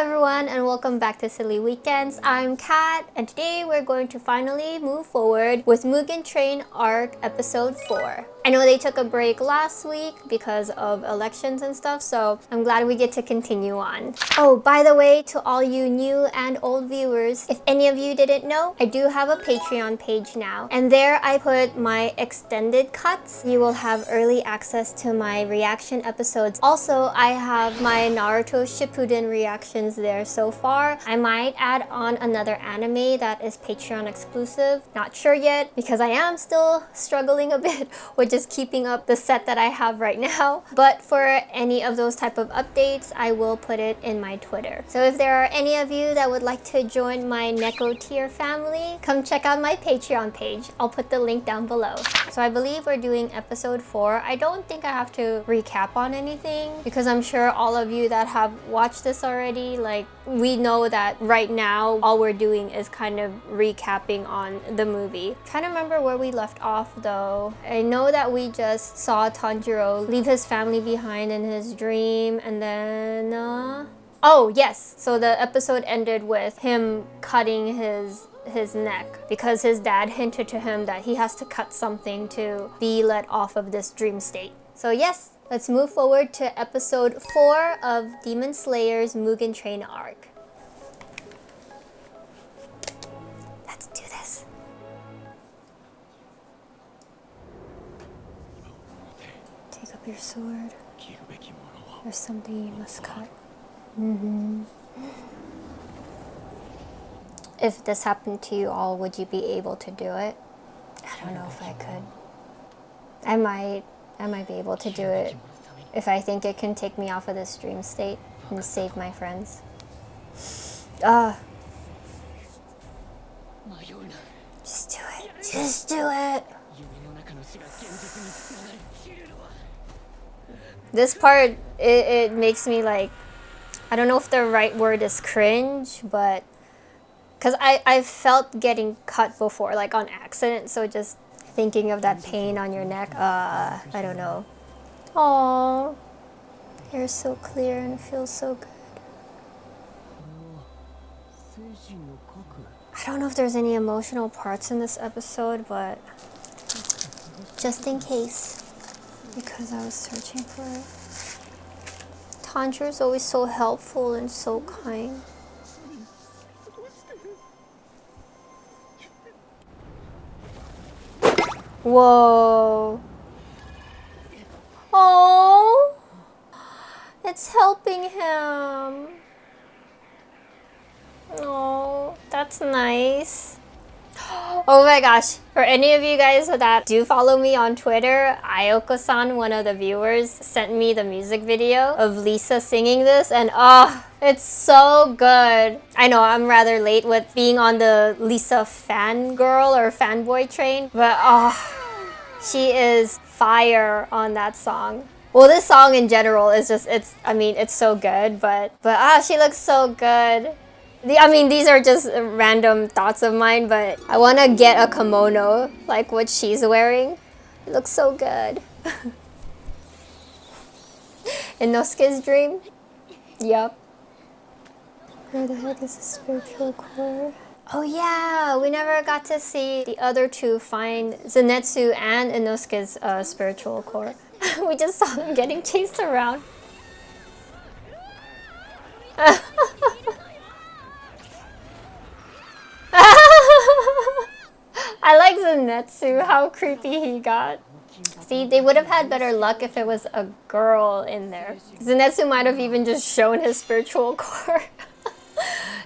everyone and welcome back to Cillie Weekends. I'm Kat and today we're going to finally move forward with Mugen Train Arc episode 4. I know they took a break last week because of elections and stuff, so I'm glad we get to continue on. Oh, by the way, to all you new and old viewers, if any of you didn't know, I do have a Patreon page now, and there I put my extended cuts. You will have early access to my reaction episodes. Also, I have my Naruto Shippuden reactions there so far. I might add on another anime that is Patreon exclusive. Not sure yet because I am still struggling a bit with just keeping up the set that I have right now. But for any of those type of updates, I will put it in my Twitter. So if there are any of you that would like to join my Neko tier family, come check out my Patreon page. I'll put the link down below. So I believe we're doing episode 4. I don't think I have to recap on anything because I'm sure all of you that have watched this already, like, we know that right now all we're doing is kind of recapping on the movie. Trying to remember where we left off though. I know that we just saw Tanjiro leave his family behind in his dream, and then oh yes, so the episode ended with him cutting his neck because his dad hinted to him that he has to cut something to be let off of this dream state. So yes, let's move forward to episode 4 of Demon Slayer's Mugen Train Arc. Let's do this. Take up your sword. There's something you must cut. If this happened to you all, would you be able to do it? I don't know if I could. I might be able to do it if I think it can take me off of this dream state and save my friends. Just do it. Just do it. This part, it makes me like, I don't know if the right word is cringe, but because I've felt getting cut before, like on accident, so just thinking of that pain on your neck, I don't know. Aww, hair so clear and it feels so good. I don't know if there's any emotional parts in this episode, but just in case, because I was searching for it. Tanjiro's always so helpful and so kind. Whoa. Oh, it's helping him. Oh, that's nice. Oh my gosh, for any of you guys that do follow me on Twitter, Ayoko-san, one of the viewers, sent me the music video of Lisa singing this, and it's so good. I know I'm rather late with being on the Lisa fangirl or fanboy train, but she is fire on that song. Well, this song in general is just, I mean, it's so good, but she looks so good. I mean, these are just random thoughts of mine, but I want to get a kimono like what she's wearing. It looks so good. Inosuke's dream? Yup. Where the heck is the spiritual core? Oh yeah, we never got to see the other two find Zenitsu and Inosuke's spiritual core. We just saw them getting chased around. I like Zenitsu, how creepy he got. See, they would have had better luck if it was a girl in there. Zenitsu might have even just shown his spiritual core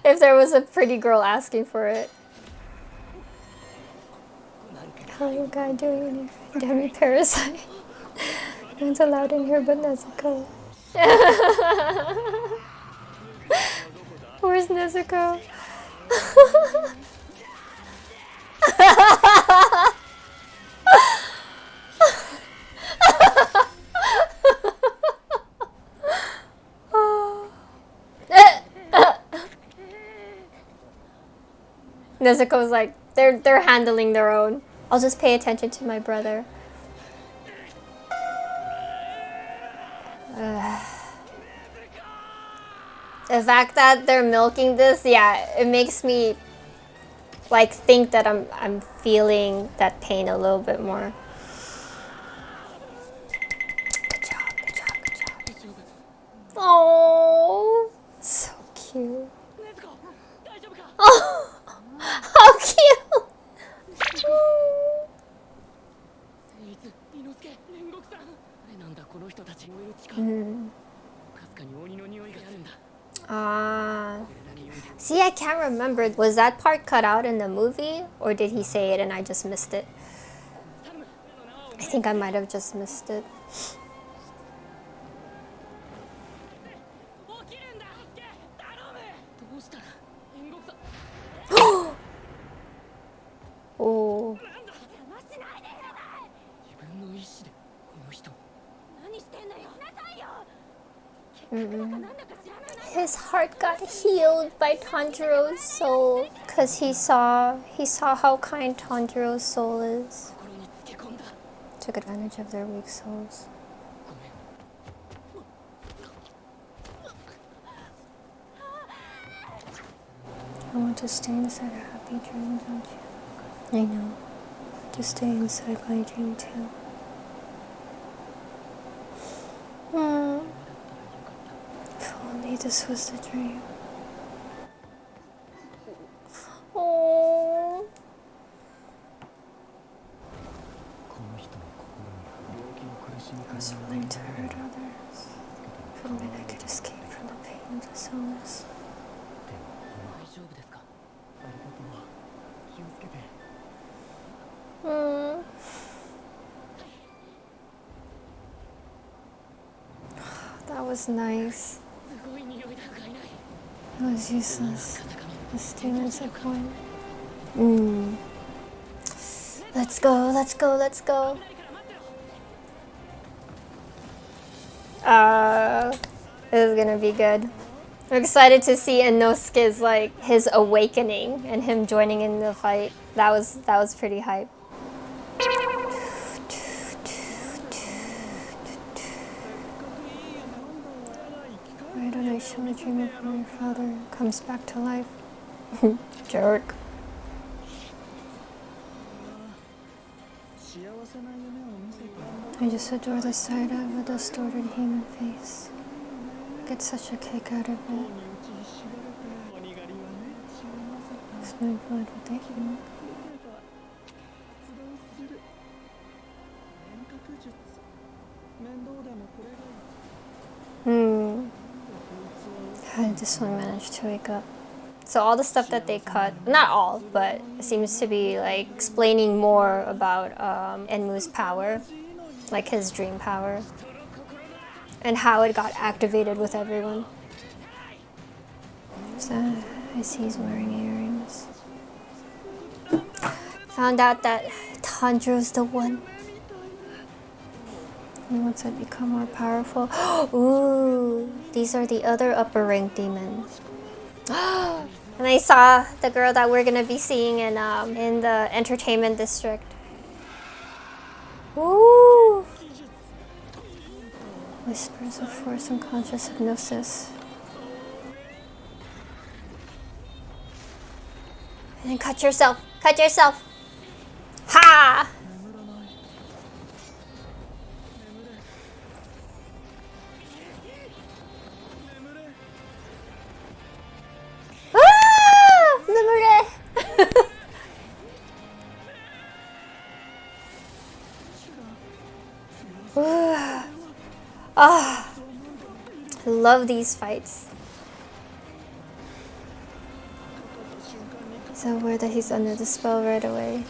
if there was a pretty girl asking for it. How are you guys doing in here? Demi Parasite. No one's allowed in here but Nezuko. Where's Nezuko? Nezuko's like, they're handling their own. I'll just pay attention to my brother. The fact that they're milking this, yeah, it makes me like think that I'm feeling that pain a little bit more. Good job, good job, good job. Oh, so cute. Oh, how cute. Ah. See, I can't remember. Was that part cut out in the movie? Or did he say it and I just missed it? I think I might have just missed it. Oh. His heart got healed by Tanjiro's soul because he saw how kind Tanjiro's soul is. Took advantage of their weak souls. I want to stay inside a happy dream, don't you? I know. To stay inside my dream too. If only this was the dream. Oh. I was willing to hurt others. If only I could escape from the pain of this illness. That was nice. It was useless. The demons had won. Let's go, let's go, let's go. This is gonna be good. I'm excited to see Inosuke's like his awakening and him joining in the fight. That was pretty hype. Why don't I show a dream of when your father comes back to life? Jerk. I just adore the sight of a distorted human face. I get such a kick out of it. Is my blood what they think? How did this one manage to wake up? So all the stuff that they cut, not all, but it seems to be like explaining more about Enmu's power, like his dream power, and how it got activated with everyone. So I see he's wearing earrings. Found out that Tanjiro's the one. And once I become more powerful, ooh, these are the other upper rank demons. And I saw the girl that we're gonna be seeing in the entertainment district. Ooh. Whispers of force and conscious hypnosis. And then cut yourself. Cut yourself. Ha! I love these fights. So aware that he's under the spell right away.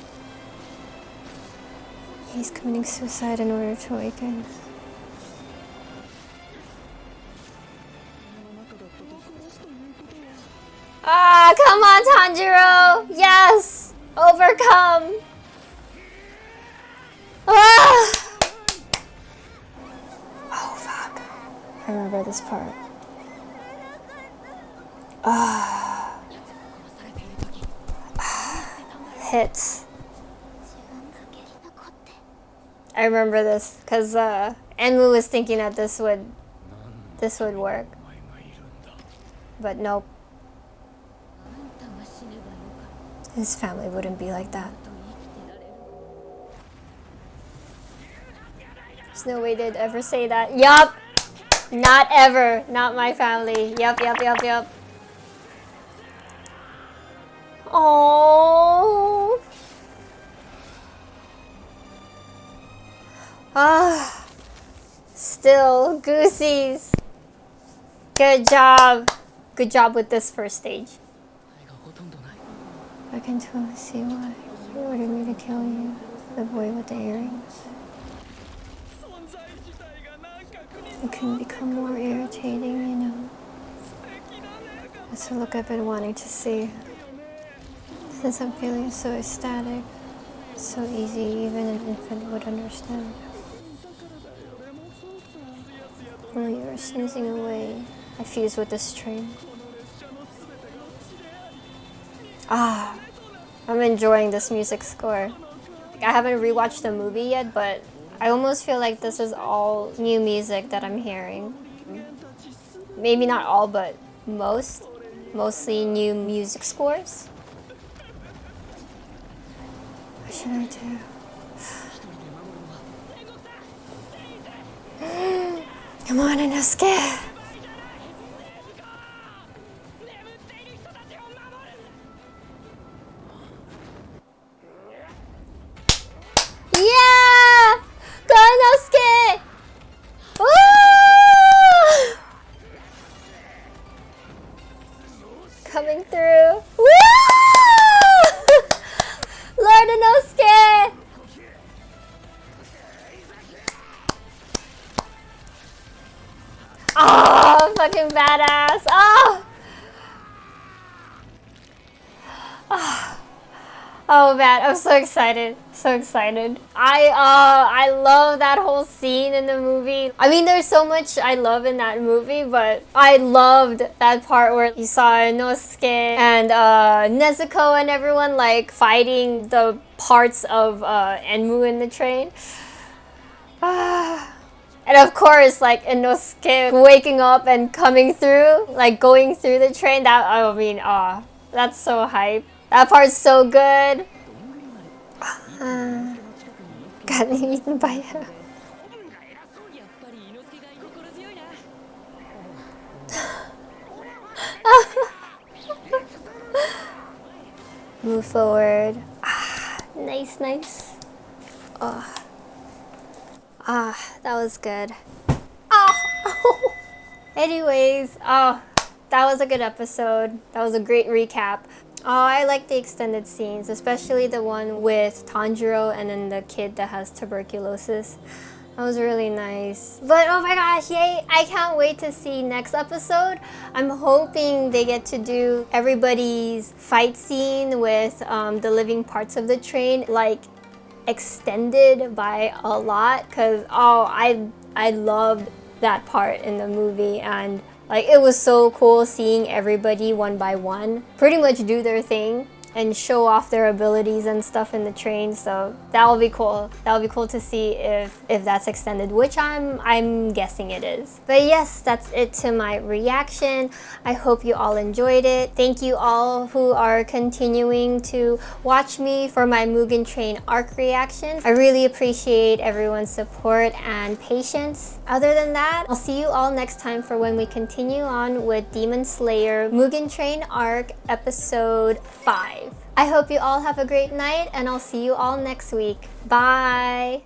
He's committing suicide in order to awaken. Ah, come on, Tanjiro! Yes! Overcome! Ah! Oh, fuck. I remember this part. Ah. Hits. I remember this because Enmu was thinking that this would work. But nope. His family wouldn't be like that. There's no way they'd ever say that. Yup! Not ever. Not my family. Yup. Oh. Ah. Still, goosies. Good job. Good job with this first stage. I can totally see why you ordered me to kill you. The boy with the earrings. It can become more irritating, you know. That's the look I've been wanting to see. Since I'm feeling so ecstatic, so easy, even an infant would understand. While you were snoozing away, I fused with this train. Ah, I'm enjoying this music score. I haven't rewatched the movie yet, but I almost feel like this is all new music that I'm hearing. Maybe not all, but mostly new music scores. What should I do? Come on, Inosuke! Yeah! Go Inosuke! Woo! Coming through. Woo! Lord Inosuke! Oh, fucking badass. Oh! Oh man, I'm so excited. So excited. I love that whole scene in the movie. I mean, there's so much I love in that movie, but I loved that part where you saw Inosuke and Nezuko and everyone like fighting the parts of Enmu in the train. And of course, like Inosuke waking up and coming through, like going through the train. That, I mean, that's so hype. That part's so good. Got eaten by him. Move forward. Nice. That was good. Anyways, that was a good episode. That was a great recap. I like the extended scenes, especially the one with Tanjiro and then the kid that has tuberculosis. That was really nice. But oh my gosh, yay! I can't wait to see next episode. I'm hoping they get to do everybody's fight scene with the living parts of the train, like extended by a lot, because I loved that part in the movie, and like it was so cool seeing everybody one by one pretty much do their thing and show off their abilities and stuff in the train. So that'll be cool. That'll be cool to see if that's extended, which I'm guessing it is. But yes, that's it to my reaction. I hope you all enjoyed it. Thank you all who are continuing to watch me for my Mugen Train Arc reactions. I really appreciate everyone's support and patience. Other than that, I'll see you all next time for when we continue on with Demon Slayer Mugen Train Arc episode 5. I hope you all have a great night, and I'll see you all next week. Bye!